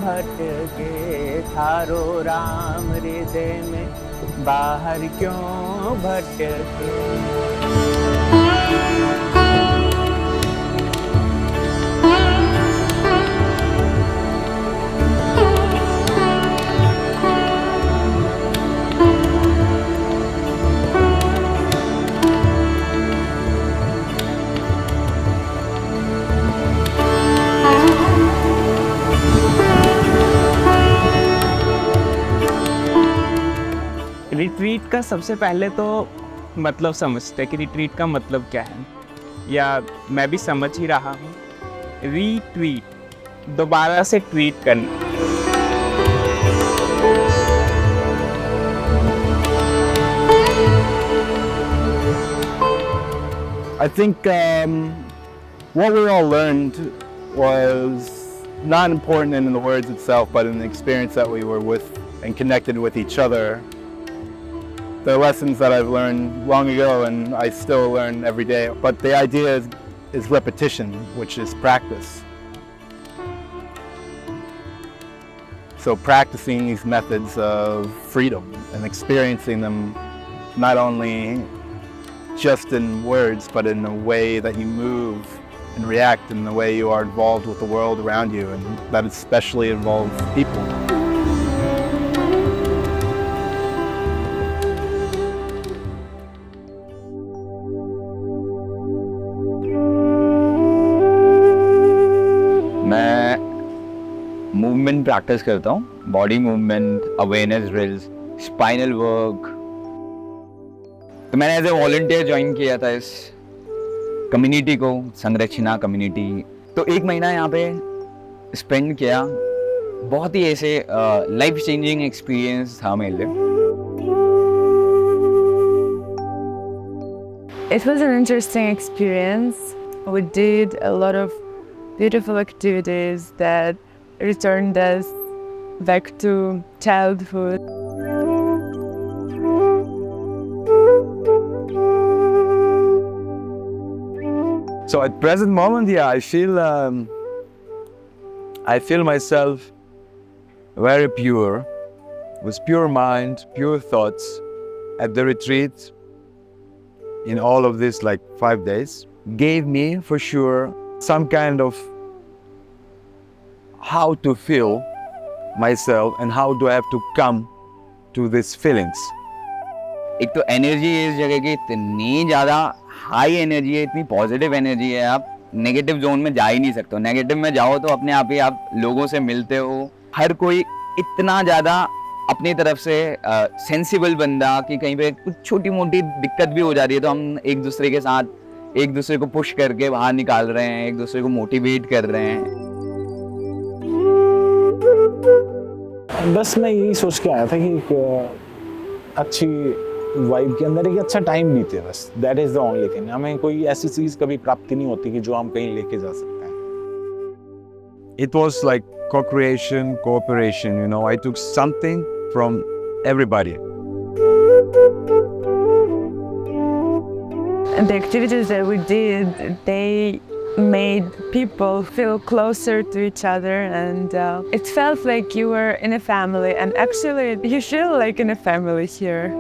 भटके, थारो राम हृदय में बाहर क्यों भटके। रिट्रीट का सबसे पहले तो मतलब समझते हैं कि रिट्रीट का मतलब क्या है, या मैं भी समझ ही रहा हूँ। रीट्वीट, दोबारा से ट्वीट करना। I think what we all learned was not important in the words itself, but in the experience that we were with and connected with each other. The lessons that I've learned long ago and I still learn every day. But the idea is repetition, which is practice. So practicing these methods of freedom and experiencing them not only just in words, but in the way that you move and react, in the way you are involved with the world around you, and that especially involves people. मैं movement practice करता हूँ, body movement, awareness drills, spinal work. तो मैंने as a volunteer join किया था इस community को, संरचना कम्युनिटी। तो 1 महीना यहाँ पे स्पेंड किया। बहुत ही ऐसे लाइफ चेंजिंग एक्सपीरियंस था मेरे लिए। It was an interesting experience. We did a lot of beautiful activities that returned us back to childhood. So at present moment, yeah, I feel myself very pure, with pure mind, pure thoughts at the retreat in all of this like 5 days. Gave me for sure some kind of how to feel myself and how do I have to come to these feelings. एक तो energy इस जगह की इतनी ज़्यादा high energy है, इतनी positive energy है, आप नेगेटिव जोन में जा ही नहीं सकते हो। नेगेटिव में जाओ तो अपने आप ही आप लोगों से मिलते हो। हर कोई इतना ज़्यादा अपनी तरफ से सेंसिबल बंदा कि कहीं पे कुछ छोटी मोटी दिक्कत भी हो जा रही है तो हम एक दूसरे के साथ एक दूसरे को पुश करके बाहर निकाल रहे हैं, एक दूसरे को मोटिवेट कर रहे हैं। बस मैं यही सोच के आया था कि एक अच्छी वाइब के अंदर एक अच्छा टाइम बीते, बस that is the only thing. हमें कोई ऐसी चीज कभी प्राप्ति नहीं होती कि जो हम कहीं लेके जा सकते हैं। It was like co-creation, cooperation, you know, I took something from everybody. And the activities that we did, they made people feel closer to each other, and it felt like you were in a family, and actually you feel like in a family here.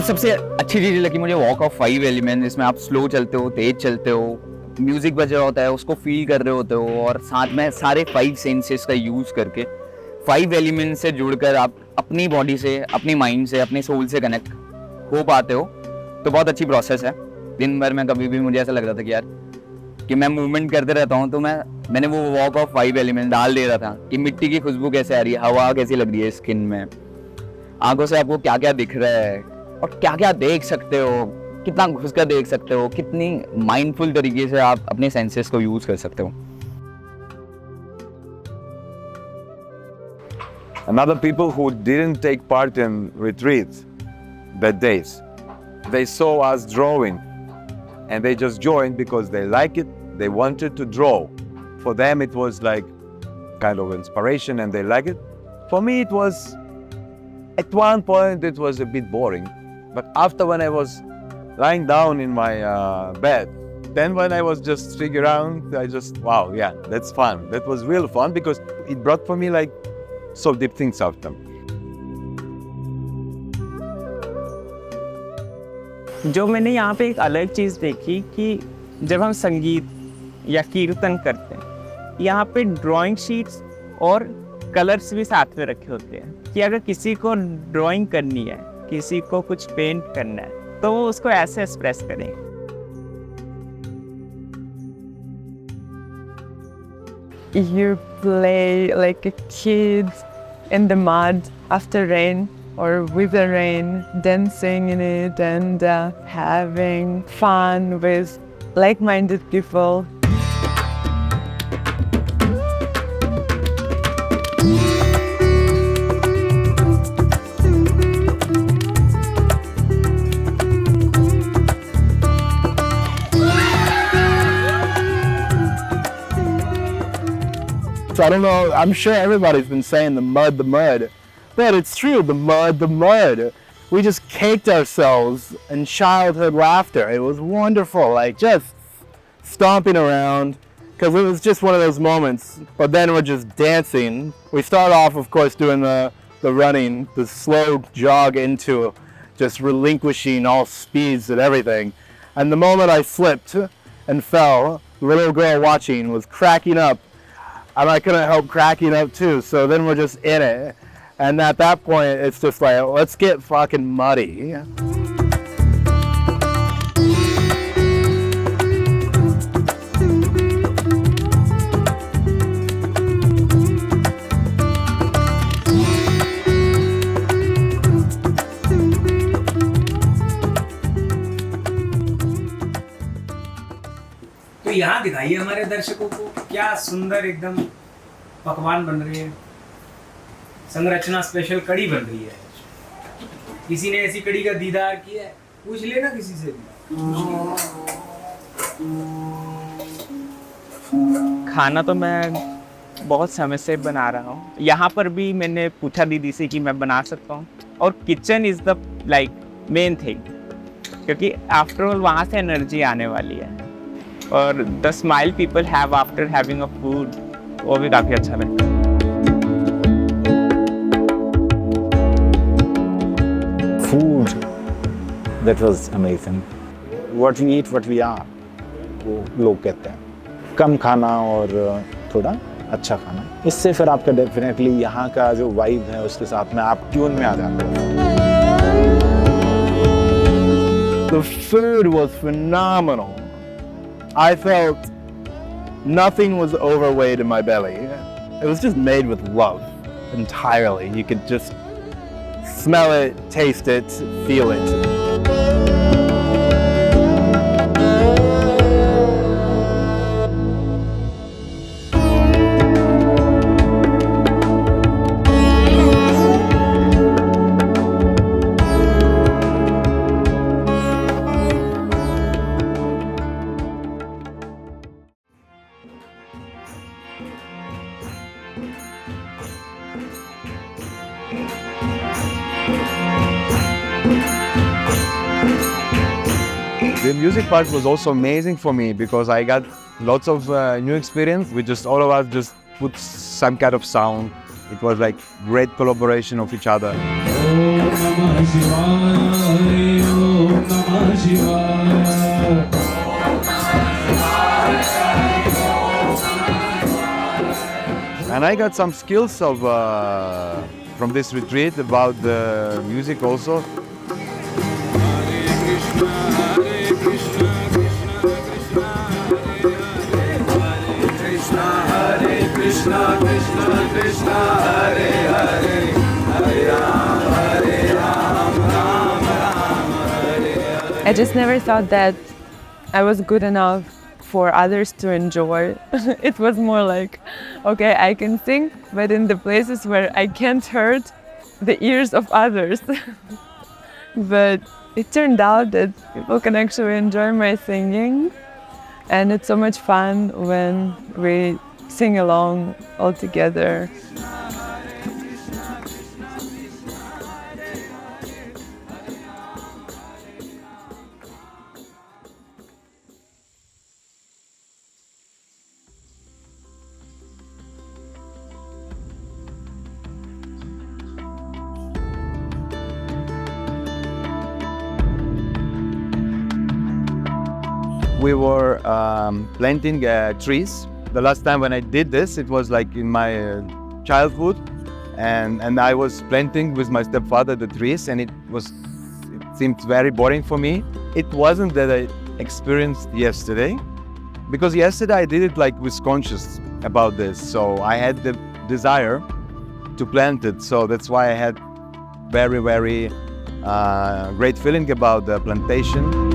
सबसे अच्छी चीज़ लगी मुझे walk of 5 element. इसमें आप slow चलते हो, तेज चलते हो, म्यूजिक बज रहा होता है, उसको फील कर रहे होते हो, और साथ में सारे 5 सेंसेस का यूज करके 5 एलिमेंट से जुड़कर आप अपनी बॉडी से, अपनी माइंड से, अपने सोल से कनेक्ट हो पाते हो। तो बहुत अच्छी प्रोसेस है। दिन भर में कभी भी मुझे ऐसा लग रहा था कि यार कि मैं मूवमेंट करते रहता हूँ, तो मैंने वो वॉक ऑफ 5 एलिमेंट डाल दे रहा था कि मिट्टी की खुशबू कैसे आ रही है, हवा कैसी लग रही है स्किन में, आंखों से आपको क्या क्या दिख रहा है और क्या क्या देख सकते हो, कितना घुस कर देख सकते हो, कितनी माइंडफुल तरीके से आप अपने सेंसेस को यूज कर सकते हो। And other people who didn't take part in retreat that days, they saw us drawing and they just joined because they like it, they wanted to draw. For them it was like kind of inspiration and they like it. For me it was, at one point it was a bit boring, but after when I was lying down in my bed, then when I was just figuring out, I just, wow, yeah, that's fun. That was real fun because it brought for me like so deep things out of them. जो मैंने यहाँ पे एक अलग चीज़ देखी कि जब हम संगीत या कीर्तन करते हैं, यहाँ पे ड्राइंग शीट्स और कलर्स भी साथ में रखे होते हैं कि अगर किसी को ड्राइंग करनी है, किसी को कुछ पेंट करना है, तो वो उसको ऐसे एक्सप्रेस करें. You play like a kid in the mud after rain or with the rain, dancing in it and having fun with like-minded people. So I don't know, I'm sure everybody's been saying the mud, but it's true, the mud. We just caked ourselves in childhood laughter. It was wonderful, like just stomping around, because it was just one of those moments. But then we're just dancing. We start off, of course, doing the running, the slow jog into just relinquishing all speeds and everything. And the moment I slipped and fell, the little girl watching was cracking up. And I couldn't help cracking up too. So then we're just in it. And at that point, it's just like, let's get fucking muddy. तो यहाँ दिखाइए हमारे दर्शकों को क्या सुंदर एकदम पकवान बन रहे हैं. संरचना स्पेशल कड़ी बन रही है. किसी ने ऐसी कड़ी का दीदार किया है? पूछ लेना किसी से भी. खाना तो मैं बहुत समय से बना रहा हूँ. यहाँ पर भी मैंने पूछा दीदी से कि मैं बना सकता हूँ, और kitchen is the like main thing, क्योंकि आफ्टर ऑल वहाँ से एनर्जी आने वाली है. और the smile people have after having a food, वो भी काफ़ी अच्छा लगता है. Food, that was amazing. What we eat, what we are, वो लोग कहते हैं. कम खाना और थोड़ा अच्छा खाना, इससे फिर आपका डेफिनेटली यहाँ का जो वाइब है उसके साथ में आप ट्यून में आ जाते हैं. The food was phenomenal. I felt nothing was overweight in my belly. It was just made with love entirely. You could just smell it, taste it, feel it. The music part was also amazing for me because I got lots of new experience. We just, all of us just put some kind of sound. It was like great collaboration of each other. And I got some skills of from this retreat about the music also. I just never thought that I was good enough for others to enjoy. It was more like, okay, I can sing, but in the places where I can't hurt the ears of others. But it turned out that people can actually enjoy my singing, and it's so much fun when we sing along all together. We were planting trees. The last time when I did this, it was like in my childhood, and I was planting with my stepfather the trees, and it seemed very boring for me. It wasn't that I experienced yesterday, because yesterday I did it like with conscious about this. So I had the desire to plant it. So that's why I had very, very great feeling about the plantation.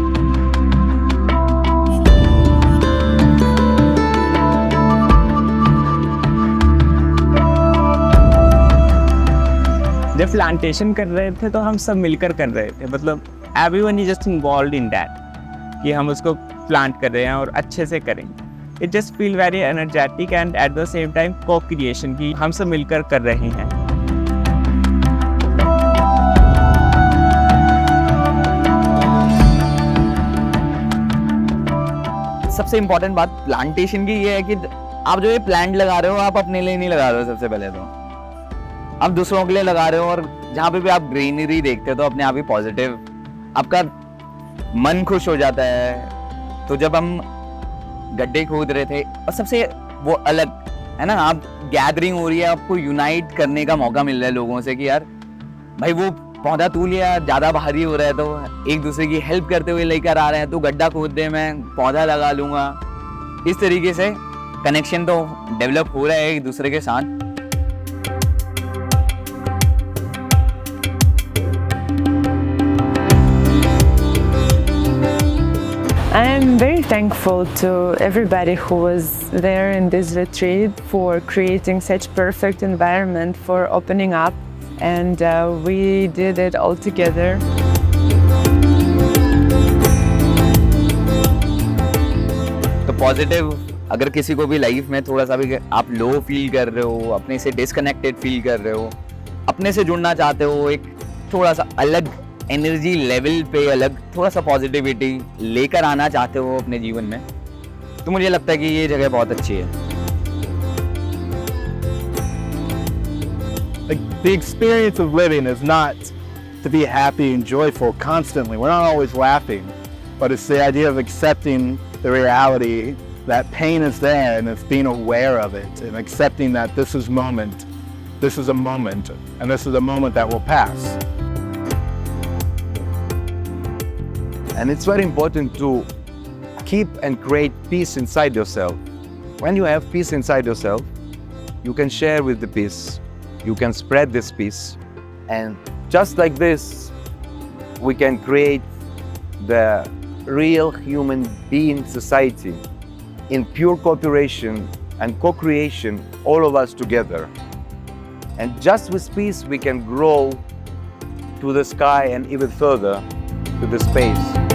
जब plantation कर रहे थे तो हम सब मिलकर कर रहे थे, मतलब everyone is just involved in that कि हम उसको प्लांट कर रहे हैं और अच्छे से करेंगे. It just feel very energetic and at the same time को क्रिएशन की हम सब मिलकर कर रहे हैं. सबसे इम्पोर्टेंट बात प्लांटेशन की ये है कि आप जो ये प्लांट लगा रहे हो आप अपने लिए नहीं लगा रहे हो. सबसे पहले तो आप दूसरों के लिए लगा रहे हो, और जहाँ पे भी आप ग्रीनरी देखते हो तो अपने आप ही पॉजिटिव आपका मन खुश हो जाता है. तो जब हम गड्ढे खोद रहे थे और सबसे वो अलग है ना, आप गैदरिंग हो रही है, आपको यूनाइट करने का मौका मिल रहा है लोगों से कि यार भाई वो पौधा तू लिया ज़्यादा भारी हो रहा है तो एक दूसरे की हेल्प करते हुए लेकर आ रहे हैं. तो गड्ढा खोद दे, मैं पौधा लगा लूँगा. इस तरीके से कनेक्शन तो डेवलप हो रहा है एक दूसरे के साथ. I am very thankful to everybody who was there in this retreat for creating such perfect environment for opening up, and we did it all together. तो पॉजिटिव अगर किसी को भी लाइफ में थोड़ा सा भी आप लो फील कर रहे हो, अपने से डिस्कनेक्टेड फील कर रहे हो, अपने से जुड़ना चाहते हो, एक थोड़ा सा अलग एनर्जी लेवल पे अलग थोड़ा सा पॉजिटिविटी लेकर आना चाहते हो अपने जीवन में, तो मुझे लगता है कि ये जगह बहुत अच्छी है. The experience of living is not to be happy and joyful constantly. We're not always laughing, but it's the idea of accepting the reality that pain is there, and it's being aware of it and accepting that this is a moment, and this is a moment that will pass. And it's very important to keep and create peace inside yourself. When you have peace inside yourself, you can share with the peace, you can spread this peace, and just like this, we can create the real human being society in pure cooperation and co-creation, all of us together. And just with peace, we can grow to the sky and even further to the space.